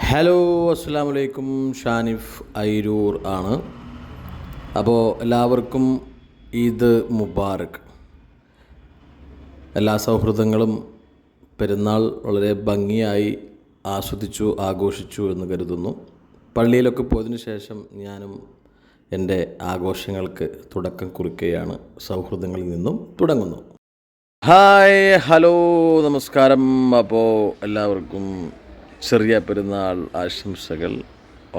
Hello, അസ്സലാമു അലൈക്കും. ഷാനിഫ് അയിരൂർ ആണ്. അപ്പോൾ എല്ലാവർക്കും ഈദ് മുബാറക്. എല്ലാ സൗഹൃദങ്ങളും പെരുന്നാൾ വളരെ ഭംഗിയായി ആസ്വദിച്ചു, ആഘോഷിച്ചു എന്ന് കരുതുന്നു. പള്ളിയിലൊക്കെ പോയതിനു ശേഷം ഞാനും എൻ്റെ ആഘോഷങ്ങൾക്ക് തുടക്കം കുറിക്കുകയാണ്. സൗഹൃദങ്ങളിൽ നിന്നും തുടങ്ങുന്നു. ഹായ്, ഹലോ, നമസ്കാരം. അപ്പോൾ എല്ലാവർക്കും ചെറിയ പെരുന്നാൾ ആശംസകൾ.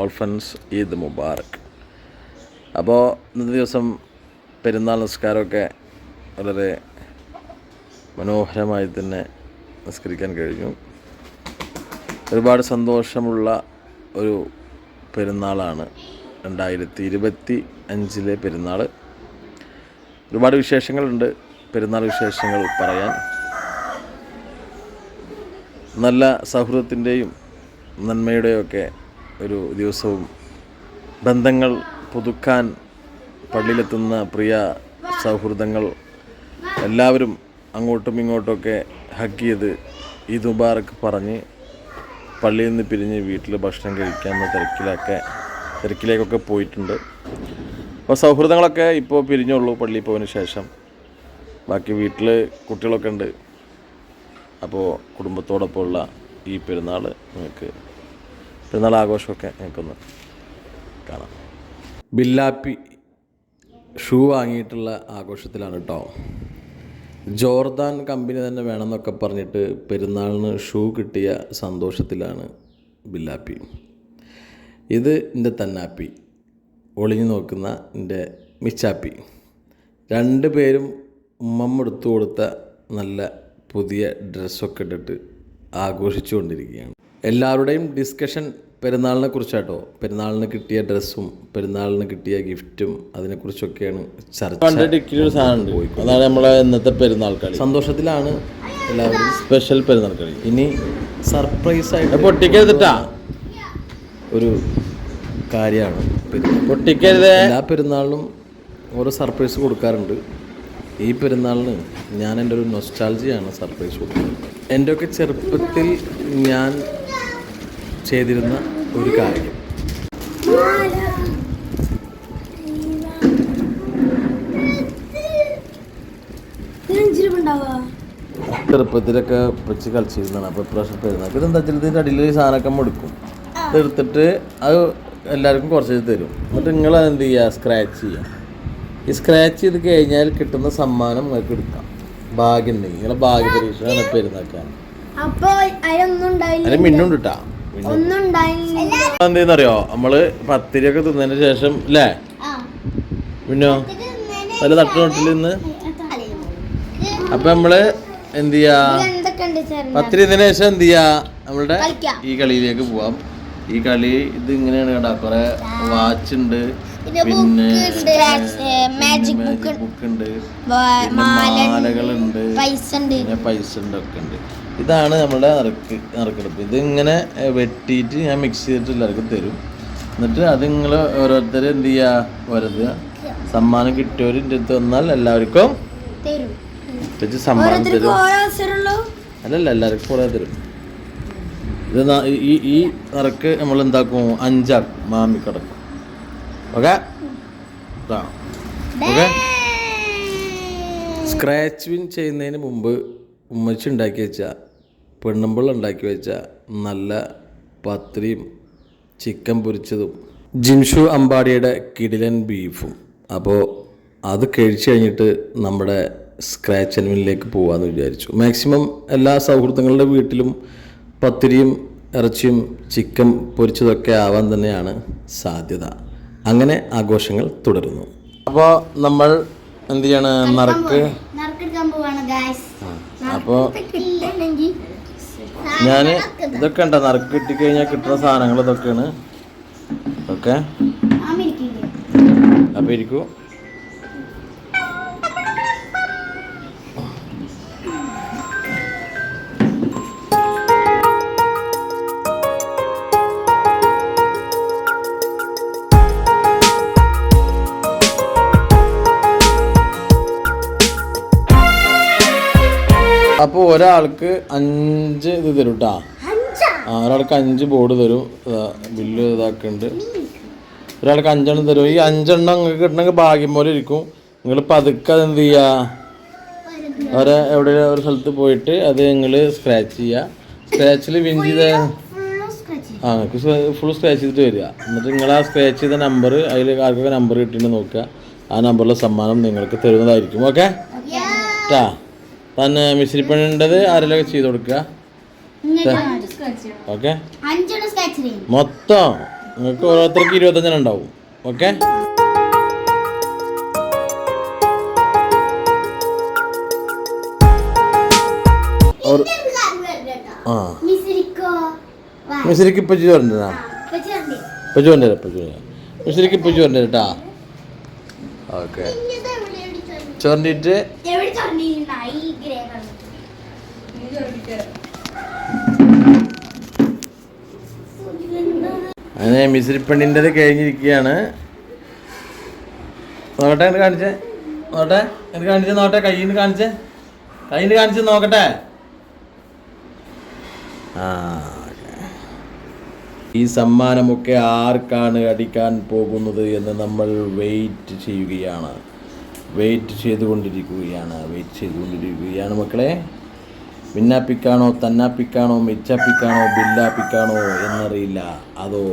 ഓൾഫൻസ് ഈദ് മുബാറക്. അപ്പോൾ ഇന്നത്തെ ദിവസം പെരുന്നാൾ നിസ്കാരമൊക്കെ വളരെ മനോഹരമായി തന്നെ നിസ്കരിക്കാൻ കഴിഞ്ഞു. ഒരുപാട് സന്തോഷമുള്ള ഒരു പെരുന്നാളാണ് 2025 പെരുന്നാൾ. ഒരുപാട് വിശേഷങ്ങളുണ്ട് പെരുന്നാൾ വിശേഷങ്ങൾ പറയാൻ. നല്ല സൗഹൃദത്തിൻ്റെയും നന്മയുടെയൊക്കെ ഒരു ദിവസവും, ബന്ധങ്ങൾ പുതുക്കാൻ പള്ളിയിലെത്തുന്ന പ്രിയ സൗഹൃദങ്ങൾ എല്ലാവരും അങ്ങോട്ടും ഇങ്ങോട്ടുമൊക്കെ ഹഗ് ചെയ്ത് ഈദ് മുബാറക് പറഞ്ഞ് പള്ളിയിൽ നിന്ന് പിരിഞ്ഞ് വീട്ടിൽ ഭക്ഷണം കഴിക്കാമെന്ന തിരക്കിലേക്കൊക്കെ പോയിട്ടുണ്ട്. അപ്പോൾ സൗഹൃദങ്ങളൊക്കെ ഇപ്പോൾ പിരിഞ്ഞുള്ളൂ പള്ളിയിൽ പോയതിന് ശേഷം. ബാക്കി വീട്ടിൽ കുട്ടികളൊക്കെ ഉണ്ട്. അപ്പോൾ കുടുംബത്തോടൊപ്പമുള്ള ഈ പെരുന്നാൾ പെരുന്നാൾ ആഘോഷമൊക്കെ നിങ്ങൾക്കൊന്ന് കാണാം. ബില്ലാപ്പി ഷൂ വാങ്ങിയിട്ടുള്ള ആഘോഷത്തിലാണ് കേട്ടോ. ജോർദാൻ കമ്പനി തന്നെ വേണമെന്നൊക്കെ പറഞ്ഞിട്ട് പെരുന്നാളിന് ഷൂ കിട്ടിയ സന്തോഷത്തിലാണ് ബില്ലാപ്പി. ഇത് എൻ്റെ തന്നാപ്പി, ഒളിഞ്ഞു നോക്കുന്ന എൻ്റെ മിച്ചാപ്പി. രണ്ട് പേരും ഉമ്മമ്മ എടുത്തു കൊടുത്ത നല്ല പുതിയ ഡ്രസ്സൊക്കെ ഇട്ടിട്ട് ആഘോഷിച്ചു കൊണ്ടിരിക്കുകയാണ്. എല്ലാവരുടെയും ഡിസ്കഷൻ പെരുന്നാളിനെ കുറിച്ചാട്ടോ. പെരുന്നാളിന് കിട്ടിയ ഡ്രസ്സും പെരുന്നാളിന് കിട്ടിയ ഗിഫ്റ്റും അതിനെക്കുറിച്ചൊക്കെയാണ് ചർച്ച. അതാണ് നമ്മളെ ഇന്നത്തെ പെരുന്നാൾ കളി. സന്തോഷത്തിലാണ് എല്ലാവരും. സ്പെഷ്യൽ പെരുന്നാൾ കളി. ഇനി സർപ്രൈസ് ആയിട്ട് പൊട്ടിക്കരുതിട്ടാ ഒരു കാര്യമാണ്. പൊട്ടിക്കരുത്. എല്ലാ പെരുന്നാളിനും ഓരോ സർപ്രൈസ് കൊടുക്കാറുണ്ട്. ഈ പെരുന്നാളിന് ഞാൻ എൻ്റെ ഒരു നൊസ്റ്റാൾജിയാണ് സർപ്രൈസ് കൊടുക്കുന്നത്. എൻ്റെയൊക്കെ ചെറുപ്പത്തിൽ ഞാൻ ചെയ്തിരുന്ന ഒരു കാര്യം. ചെറുപ്പത്തിലൊക്കെ വെച്ച് കളിച്ചിരുന്നതാണ്. അപ്പോൾ ഇപ്രാവശ്യം പെരുന്നാൾ ഇതെന്താ വെച്ചാൽ ഇതിൻ്റെ അടിയിൽ സാധനമൊക്കെ എടുക്കും. എടുത്തിട്ട് അത് എല്ലാവർക്കും കുറച്ച് തരും. എന്നിട്ട് നിങ്ങളതെന്ത് ചെയ്യുക, സ്ക്രാച്ച് ചെയ്യുക. ഈ സ്ക്രാച്ച് ചെയ്ത് കഴിഞ്ഞാൽ കിട്ടുന്ന സമ്മാനം നിങ്ങൾക്ക് എടുക്കാം. ഭാഗ്യം ഉണ്ടെങ്കിൽ നിങ്ങളെ ഭാഗ്യ പരീക്ഷയാണ് പെരുന്നാക്കാൻ. അതിന് മിന്നുണ്ട് കേട്ടാ. എന്തെന്നറിയോ, നമ്മള് പത്തിരിയൊക്കെ തിന്നതിന് ശേഷം അല്ലേ പിന്നോ നല്ല തട്ടുനോട്ടിൽ നിന്ന് അപ്പൊ നമ്മള് എന്ത് ചെയ്യാ, പത്തിരി തിന്നതിന് ശേഷം എന്ത് ചെയ്യാ, നമ്മളുടെ ഈ കളിയിലേക്ക് പോവാം. ഈ കളി ഇത് ഇങ്ങനെയാണ് കേട്ടോ. കുറെ വാച്ച് ഉണ്ട്, പിന്നെ മാജിക് ബുക്ക് ഉണ്ട്, മാലകളുണ്ട്, പിന്നെ പൈസ ഉണ്ട്, ഒക്കെ ഉണ്ട്. ഇതാണ് നമ്മുടെ നറുക്കെടുപ്പ്. ഇത് ഇങ്ങനെ വെട്ടിയിട്ട് ഞാൻ മിക്സ് ചെയ്തിട്ട് എല്ലാവർക്കും തരും. എന്നിട്ട് അത് നിങ്ങൾ ഓരോരുത്തർ എന്ത് ചെയ്യുക, ഓരോരുത്തർ സമ്മാനം കിട്ടിയവരിൻ്റെ അടുത്ത് വന്നാൽ എല്ലാവർക്കും സമ്മാനം തരും. അല്ലല്ല, എല്ലാവർക്കും ഓരോ തരും. ഇത് ഈ നറുക്ക് നമ്മൾ എന്താക്കും, 5 ആക്കും, മാമി കിടക്കും. Okay okay. സ്ക്രാച്ച് വിൻ ചെയ്യുന്നതിന് മുമ്പ് ഉമ്മച്ചി ഉണ്ടാക്കി വെച്ച, പെണ്ണുമ്പിള്ള ഉണ്ടാക്കി വെച്ച നല്ല പത്തിരിയും ചിക്കൻ പൊരിച്ചതും ജിൻഷു അമ്പാടിയുടെ കിടിലൻ ബീഫും. അപ്പോൾ അത് കഴിച്ച് കഴിഞ്ഞിട്ട് നമ്മുടെ സ്ക്രാച്ച് അനിമലിലേക്ക് പോകാമെന്ന് വിചാരിച്ചു. മാക്സിമം എല്ലാ സൗഹൃദങ്ങളുടെ വീട്ടിലും പത്തിരിയും ഇറച്ചിയും ചിക്കൻ പൊരിച്ചതൊക്കെ ആവാൻ തന്നെയാണ് സാധ്യത. അങ്ങനെ ആഘോഷങ്ങൾ തുടരുന്നു. അപ്പോൾ നമ്മൾ എന്ത് ചെയ്യാണ്, അപ്പോൾ ഞാൻ ഇതൊക്കെ ഉണ്ടോ, നറുക്ക് കിട്ടിക്കഴിഞ്ഞാൽ കിട്ടുന്ന സാധനങ്ങൾ ഇതൊക്കെയാണ്. ഓക്കെ, അപ്പോൾ ഇരിക്കൂ. അപ്പോൾ ഒരാൾക്ക് 5 ഇത് തരും കേട്ടോ. ഒരാൾക്ക് 5 ബോർഡ് തരും. ബില്ല് ഇതാക്കുന്നുണ്ട്. ഒരാൾക്ക് 5 എണ്ണം തരും. ഈ 5 എണ്ണം നിങ്ങൾക്ക് കിട്ടണമെങ്കിൽ ഭാഗ്യം പോലെ ഇരിക്കും. നിങ്ങൾ പതുക്കെ അതെന്ത് ചെയ്യുക, അവരെ എവിടെ ഒരു സ്ഥലത്ത് പോയിട്ട് അത് നിങ്ങൾ സ്ക്രാച്ച് ചെയ്യുക. സ്ക്രാച്ചിൽ വിൻ ചെയ്ത നിങ്ങൾക്ക് ഫുൾ സ്ക്രാച്ച് ചെയ്തിട്ട് വരിക. എന്നിട്ട് നിങ്ങൾ ആ സ്ക്രാച്ച് ചെയ്ത നമ്പർ അതിൽ ആർക്കൊക്കെ നമ്പർ കിട്ടിയിട്ട് നോക്കുക. ആ നമ്പറിലെ സമ്മാനം നിങ്ങൾക്ക് തരുന്നതായിരിക്കും. ഓക്കെ ട്ടാ. തന്നെ മിശ്രിപ്പണിൻ്റെത് ആരെല്ലാം ചെയ്ത് കൊടുക്കുക. ഓക്കെ മൊത്തം നിങ്ങൾക്ക് ഓരോരുത്തർക്ക് 25 ഉണ്ടാവും. ഓക്കെ മിശ്രിക്ക് ഇപ്പൊ ചോരണ്ടാ മിശ്രിക്ക് ഇപ്പൊ ചോരണ്ടാ. ഓക്കെ ചോറിൻ്റെ അങ്ങനെ മിശ്രിപ്പണ്ണിൻ്റെത് കഴിഞ്ഞിരിക്കുകയാണ്. നോക്കട്ടെ എന്ന് കാണിച്ചേ, നോട്ടെ എന്ന് കാണിച്ചേ, നോട്ടെ കയ്യിൽ കാണിച്ച് നോക്കട്ടെ. ഈ സമ്മാനമൊക്കെ ആർക്കാണ് അടിക്കാൻ പോകുന്നത് എന്ന് നമ്മൾ വെയിറ്റ് ചെയ്തുകൊണ്ടിരിക്കുകയാണ് മക്കളെ. മിന്നാപ്പിക്കാണോ, തന്നാപ്പിക്കാണോ, മിച്ചാപ്പിക്കാണോ, ബില്ലാപ്പിക്കാണോ എന്നറിയില്ല. അതോ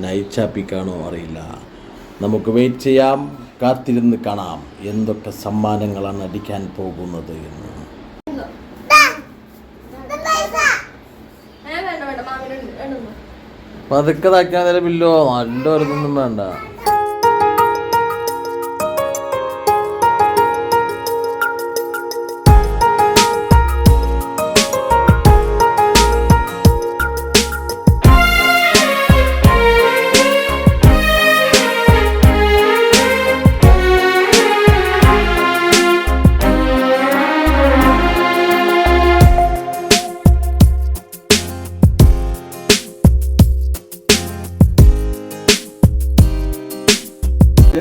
നൈച്ചാപ്പിക്കാണോ അറിയില്ല. നമുക്ക് വെയിറ്റ് ചെയ്യാം, കാത്തിരുന്ന് കാണാം എന്തൊക്കെ സമ്മാനങ്ങളാണ് അടിക്കാൻ പോകുന്നത് എന്ന്. പതുക്കെ താക്കാൻ നേരം ബില്ലോ നല്ല ഒരിതൊന്നും വേണ്ട.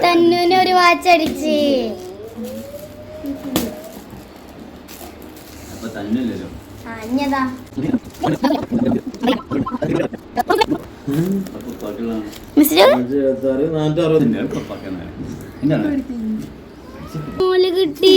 തന്നൂന് ഒരു വാച്ച് അടിച്ച്. അഞ്ഞതാ കിട്ടി.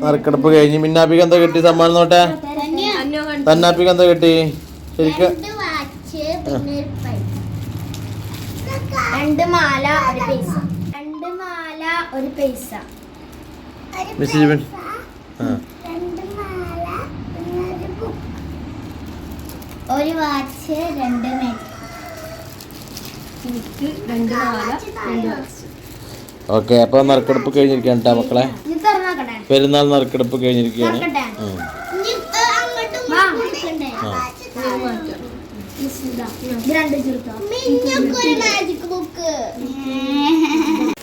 നറുക്കെടുപ്പ് കഴിഞ്ഞ് മിന്നാപ്പിക്ക് എന്താ കിട്ടി സമ്മാനം? നോട്ടെ തന്നാപ്പിക്ക് എന്താ കിട്ടി ശരിക്കും? 2 മാല 1 പൈസ. 2 മാല 1 പൈസ. ഒരു വാച്ച് 2 മെറ്റ്. ഓക്കെ, അപ്പൊ നറുക്കെടുപ്പ് കഴിഞ്ഞിരിക്കുകയാണ് കേട്ടോ മക്കളെ. പെരുന്നാൾ നറുക്കെടുപ്പ് കഴിഞ്ഞിരിക്കുകയാണ്.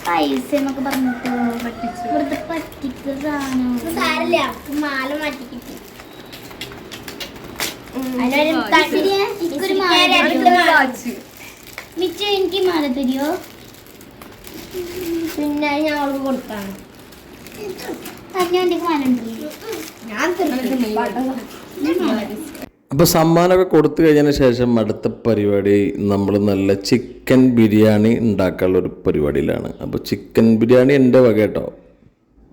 പൈസ എന്നൊക്കെ പറഞ്ഞിട്ട് മാല മാറ്റി കിട്ടി. മിച്ചു എനിക്ക് മാല തരുമോ? പിന്നെ ഞങ്ങൾക്ക് കൊടുത്താണ്. അപ്പോൾ സമ്മാനമൊക്കെ കൊടുത്തു കഴിഞ്ഞതിന് ശേഷം അടുത്ത പരിപാടി നമ്മൾ നല്ല ചിക്കൻ ബിരിയാണി ഉണ്ടാക്കാനുള്ളൊരു പരിപാടിയിലാണ്. അപ്പോൾ ചിക്കൻ ബിരിയാണി എൻ്റെ വക കേട്ടോ.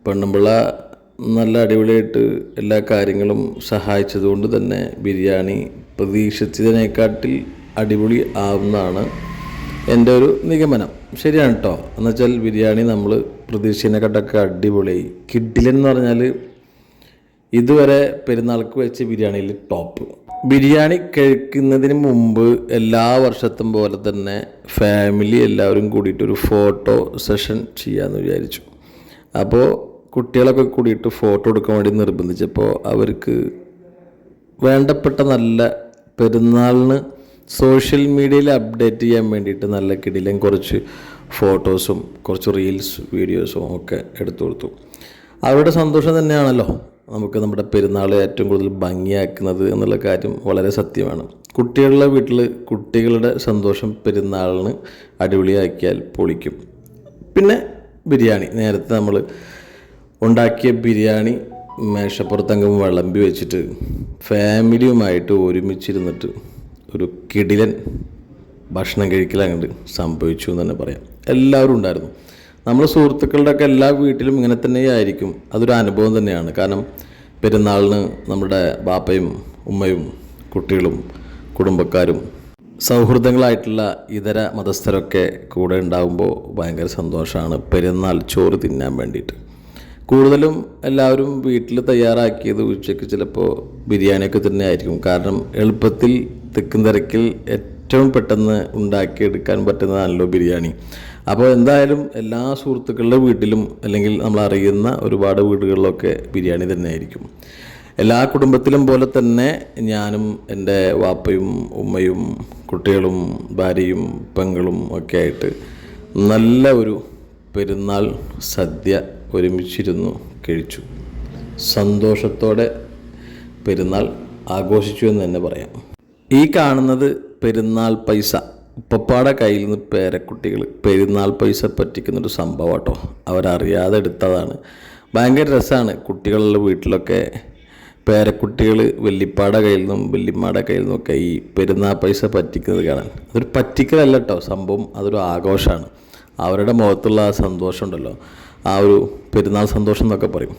പെണ്ണുമ്പിള്ള നല്ല അടിപൊളിയായിട്ട് എല്ലാ കാര്യങ്ങളും സഹായിച്ചതുകൊണ്ട് തന്നെ ബിരിയാണി പ്രതീക്ഷിച്ചതിനെക്കാട്ടിൽ അടിപൊളി ആവുന്നതാണ് എൻ്റെ ഒരു നിഗമനം. ശരിയാണ് കേട്ടോ. എന്നുവെച്ചാൽ ബിരിയാണി നമ്മൾ പ്രതീക്ഷിച്ചതിനെക്കാട്ടൊക്കെ അടിപൊളിയായി. കിഡിലെന്ന് പറഞ്ഞാൽ ഇതുവരെ പെരുന്നാൾക്ക് വെച്ച ബിരിയാണിയിൽ ടോപ്പ്. ബിരിയാണി കഴിക്കുന്നതിന് മുമ്പ് എല്ലാ വർഷത്തും പോലെ തന്നെ ഫാമിലി എല്ലാവരും കൂടിയിട്ടൊരു ഫോട്ടോ സെഷൻ ചെയ്യാമെന്ന് വിചാരിച്ചു. അപ്പോൾ കുട്ടികളൊക്കെ കൂടിയിട്ട് ഫോട്ടോ എടുക്കാൻ വേണ്ടി നിർബന്ധിച്ചപ്പോൾ അവർക്ക് വേണ്ടപ്പെട്ട നല്ല പെരുന്നാളിന് സോഷ്യൽ മീഡിയയിൽ അപ്ഡേറ്റ് ചെയ്യാൻ വേണ്ടിയിട്ട് നല്ല കിടിലൻ കുറച്ച് ഫോട്ടോസും കുറച്ച് റീൽസ് വീഡിയോസും ഒക്കെ എടുത്തു കൊടുത്തു. അവരുടെ സന്തോഷം തന്നെയാണല്ലോ നമുക്ക് നമ്മുടെ പെരുന്നാൾ ഏറ്റവും കൂടുതൽ ഭംഗിയാക്കുന്നത് എന്നുള്ള കാര്യം വളരെ സത്യമാണ്. കുട്ടികളുടെ വീട്ടിൽ കുട്ടികളുടെ സന്തോഷം പെരുന്നാളിന് അടിപൊളിയാക്കിയാൽ പൊളിക്കും. പിന്നെ ബിരിയാണി, നേരത്തെ നമ്മൾ ഉണ്ടാക്കിയ ബിരിയാണി മേശപ്പുറത്തങ്ങ് വിളമ്പി വെച്ചിട്ട് ഫാമിലിയുമായിട്ട് ഒരുമിച്ചിരുന്നിട്ട് ഒരു കിടിലൻ ഭക്ഷണം കഴിക്കലങ്ങോട്ട് സംഭവിച്ചു എന്ന് തന്നെ പറയാം. എല്ലാവരും ഉണ്ടായിരുന്നു. നമ്മൾ സുഹൃത്തുക്കളുടെയൊക്കെ എല്ലാ വീട്ടിലും ഇങ്ങനെ തന്നെയായിരിക്കും. അതൊരു അനുഭവം തന്നെയാണ്. കാരണം പെരുന്നാളിന് നമ്മുടെ ബാപ്പയും ഉമ്മയും കുട്ടികളും കുടുംബക്കാരും സൗഹൃദങ്ങളായിട്ടുള്ള ഇതര മതസ്ഥരൊക്കെ കൂടെ ഉണ്ടാകുമ്പോൾ ഭയങ്കര സന്തോഷമാണ് പെരുന്നാൾ ചോറ് തിന്നാൻ വേണ്ടിയിട്ട്. കൂടുതലും എല്ലാവരും വീട്ടിൽ തയ്യാറാക്കിയത് ഉച്ചയ്ക്ക് ചിലപ്പോൾ ബിരിയാണിയൊക്കെ തന്നെ ആയിരിക്കും. കാരണം എളുപ്പത്തിൽ തിക്കും തിരക്കിൽ ഏറ്റവും പെട്ടെന്ന് ഉണ്ടാക്കിയെടുക്കാൻ പറ്റുന്നതാണല്ലോ ബിരിയാണി. അപ്പോൾ എന്തായാലും എല്ലാ സുഹൃത്തുക്കളുടെ വീട്ടിലും അല്ലെങ്കിൽ നമ്മൾ അറിയുന്ന ഒരുപാട് വീടുകളിലൊക്കെ ബിരിയാണി തന്നെ ആയിരിക്കും. എല്ലാ കുടുംബത്തിലും പോലെ തന്നെ ഞാനും എൻ്റെ വാപ്പയും ഉമ്മയും കുട്ടികളും ഭാര്യയും പെങ്ങളും ഒക്കെ ആയിട്ട് നല്ല ഒരു പെരുന്നാൾ സദ്യ ഒരുമിച്ചിരുന്നു കഴിച്ചു. സന്തോഷത്തോടെ പെരുന്നാൾ ആഘോഷിച്ചു എന്ന് തന്നെ പറയാം. ഈ കാണുന്നത് പെരുന്നാൾ പൈസ. ഉപ്പപ്പാടെ കയ്യിൽ നിന്ന് പേരക്കുട്ടികൾ പെരുന്നാൾ പൈസ പറ്റിക്കുന്നൊരു സംഭവം കേട്ടോ. അവരറിയാതെ എടുത്തതാണ്. ഭയങ്കര രസമാണ്. കുട്ടികളുടെ വീട്ടിലൊക്കെ പേരക്കുട്ടികൾ വല്യപ്പാടെ കയ്യിൽ നിന്നും വല്യമ്മയുടെ കയ്യിൽ നിന്നൊക്കെ ഈ പെരുന്നാൾ പൈസ പറ്റിക്കുന്നത് കാണാൻ. അതൊരു പറ്റിക്കലല്ല കേട്ടോ സംഭവം, അതൊരു ആഘോഷമാണ്. അവരുടെ മുഖത്തുള്ള ആ സന്തോഷം ഉണ്ടല്ലോ, ആ ഒരു പെരുന്നാൾ സന്തോഷം എന്നൊക്കെ പറയും,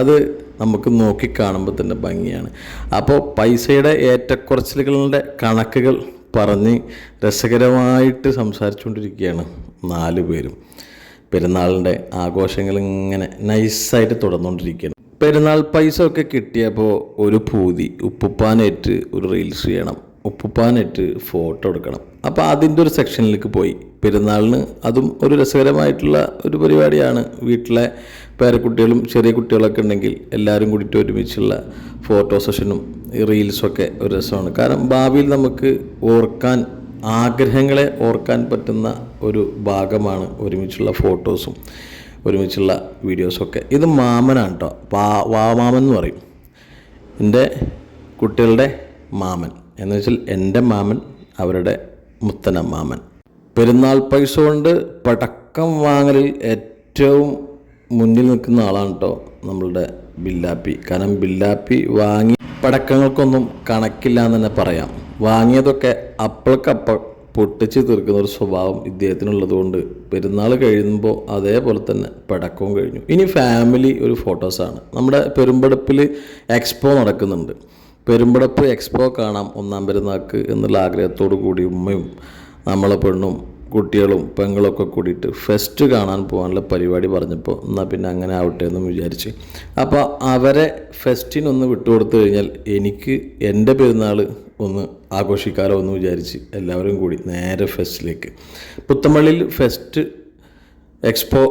അത് നമുക്ക് നോക്കി കാണുമ്പോൾ തന്നെ ഭംഗിയാണ്. അപ്പോൾ പൈസയുടെ ഏറ്റക്കുറച്ചിലുകളുടെ കണക്കുകൾ പറഞ്ഞ് രസകരമായിട്ട് സംസാരിച്ചുകൊണ്ടിരിക്കുകയാണ് 4 പേരും. പെരുന്നാളിൻ്റെ ആഘോഷങ്ങൾ ഇങ്ങനെ നൈസായിട്ട് തുടർന്നുകൊണ്ടിരിക്കുകയാണ്. പെരുന്നാൾ പൈസ ഒക്കെ കിട്ടിയപ്പോൾ ഒരു പൂതി, ഉപ്പുപ്പാനായിട്ട് ഒരു റീൽസ് ചെയ്യണം, ഉപ്പുപ്പാനായിട്ട് ഫോട്ടോ എടുക്കണം. അപ്പോൾ അതിൻ്റെ ഒരു സെക്ഷനിലേക്ക് പോയി. പെരുന്നാളിന് അതും ഒരു രസകരമായിട്ടുള്ള ഒരു പരിപാടിയാണ്. വീട്ടിലെ പേരക്കുട്ടികളും ചെറിയ കുട്ടികളൊക്കെ ഉണ്ടെങ്കിൽ എല്ലാവരും കൂടിയിട്ട് ഒരുമിച്ചുള്ള ഫോട്ടോ സെഷനും റീൽസൊക്കെ ഒരു രസമാണ്. കാരണം ഭാവിയിൽ നമുക്ക് ഓർക്കാൻ, ആഗ്രഹങ്ങളെ ഓർക്കാൻ പറ്റുന്ന ഒരു ഭാഗമാണ് ഒരുമിച്ചുള്ള ഫോട്ടോസും ഒരുമിച്ചുള്ള വീഡിയോസൊക്കെ. ഇത് മാമനാണ് കേട്ടോ, വാമാമൻ എന്ന് പറയും. എൻ്റെ കുട്ടികളുടെ മാമൻ എന്ന് വെച്ചാൽ എൻ്റെ മാമൻ, അവരുടെ മുത്തനമ്മാമൻ. പെരുന്നാൾ പൈസ കൊണ്ട് പടക്കം വാങ്ങലിൽ ഏറ്റവും മുന്നിൽ നിൽക്കുന്ന ആളാണ് കേട്ടോ നമ്മളുടെ ബില്ലാപ്പി. കാരണം ബില്ലാപ്പി വാങ്ങി പടക്കങ്ങൾക്കൊന്നും കണക്കില്ല എന്ന് തന്നെ പറയാം. വാങ്ങിയതൊക്കെ അപ്പൾക്കപ്പം പൊട്ടിച്ച് തീർക്കുന്ന ഒരു സ്വഭാവം ഇദ്ദേഹത്തിനുള്ളത് കൊണ്ട് പെരുന്നാൾ കഴിയുമ്പോൾ അതേപോലെ തന്നെ പടക്കവും കഴിഞ്ഞു. ഇനി ഫാമിലി ഒരു ഫോട്ടോസാണ്. നമ്മുടെ പെരുമ്പടപ്പിൽ എക്സ്പോ നടക്കുന്നുണ്ട്. പെരുമ്പടപ്പ് എക്സ്പോ കാണാം 1-ാം പെരുന്നാൾക്ക് എന്നുള്ള ആഗ്രഹത്തോടു കൂടി ഉമ്മയും നമ്മളെ പെണ്ണും കുട്ടികളും പെങ്ങളൊക്കെ കൂടിയിട്ട് ഫെസ്റ്റ് കാണാൻ പോകാനുള്ള പരിപാടി പറഞ്ഞപ്പോൾ എന്നാൽ പിന്നെ അങ്ങനെ ആവട്ടെ എന്നും വിചാരിച്ച്. അപ്പോൾ അവരെ ഫെസ്റ്റിനൊന്ന് വിട്ടുകൊടുത്തു കഴിഞ്ഞാൽ എനിക്ക് എൻ്റെ പെരുന്നാൾ ഒന്ന് ആഘോഷിക്കാലോ എന്ന് വിചാരിച്ച് എല്ലാവരും കൂടി നേരെ ഫെസ്റ്റിലേക്ക്. പുത്തമ്പള്ളിയിൽ ഫെസ്റ്റ് എക്സ്പോ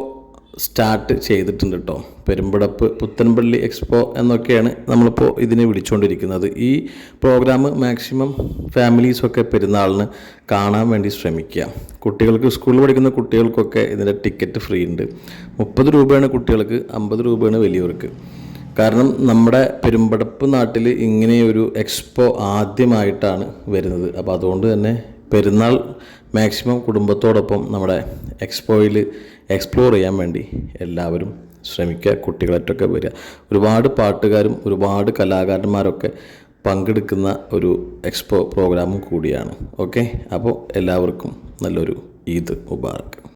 സ്റ്റാർട്ട് ചെയ്തിട്ടുണ്ട് കേട്ടോ. പെരുമ്പടപ്പ് പുത്തൻപള്ളി എക്സ്പോ എന്നൊക്കെയാണ് നമ്മളിപ്പോൾ ഇതിനെ വിളിച്ചുകൊണ്ടിരിക്കുന്നത്. ഈ പ്രോഗ്രാം മാക്സിമം ഫാമിലീസൊക്കെ പെരുന്നാളിന് കാണാൻ വേണ്ടി ശ്രമിക്കുക. കുട്ടികൾക്ക്, സ്കൂളിൽ പഠിക്കുന്ന കുട്ടികൾക്കൊക്കെ ഇതിൻ്റെ ടിക്കറ്റ് ഫ്രീ ഉണ്ട്. 30 രൂപയാണ് കുട്ടികൾക്ക്, 50 രൂപയാണ് വലിയവർക്ക്. കാരണം നമ്മുടെ പെരുമ്പടപ്പ് നാട്ടിൽ ഇങ്ങനെയൊരു എക്സ്പോ ആദ്യമായിട്ടാണ് വരുന്നത്. അപ്പോൾ അതുകൊണ്ട് തന്നെ പെരുന്നാൾ മാക്സിമം കുടുംബത്തോടൊപ്പം നമ്മുടെ എക്സ്പോയിൽ എക്സ്പ്ലോർ ചെയ്യാൻ വേണ്ടി എല്ലാവരും ശ്രമിക്കുക. കുട്ടികളായിട്ടൊക്കെ വരിക. ഒരുപാട് പാട്ടുകാരും ഒരുപാട് കലാകാരന്മാരൊക്കെ പങ്കെടുക്കുന്ന ഒരു എക്സ്പോ പ്രോഗ്രാമും കൂടിയാണ്. ഓക്കെ, അപ്പോൾ എല്ലാവർക്കും നല്ലൊരു ഈദ് മുബാറക്ക്.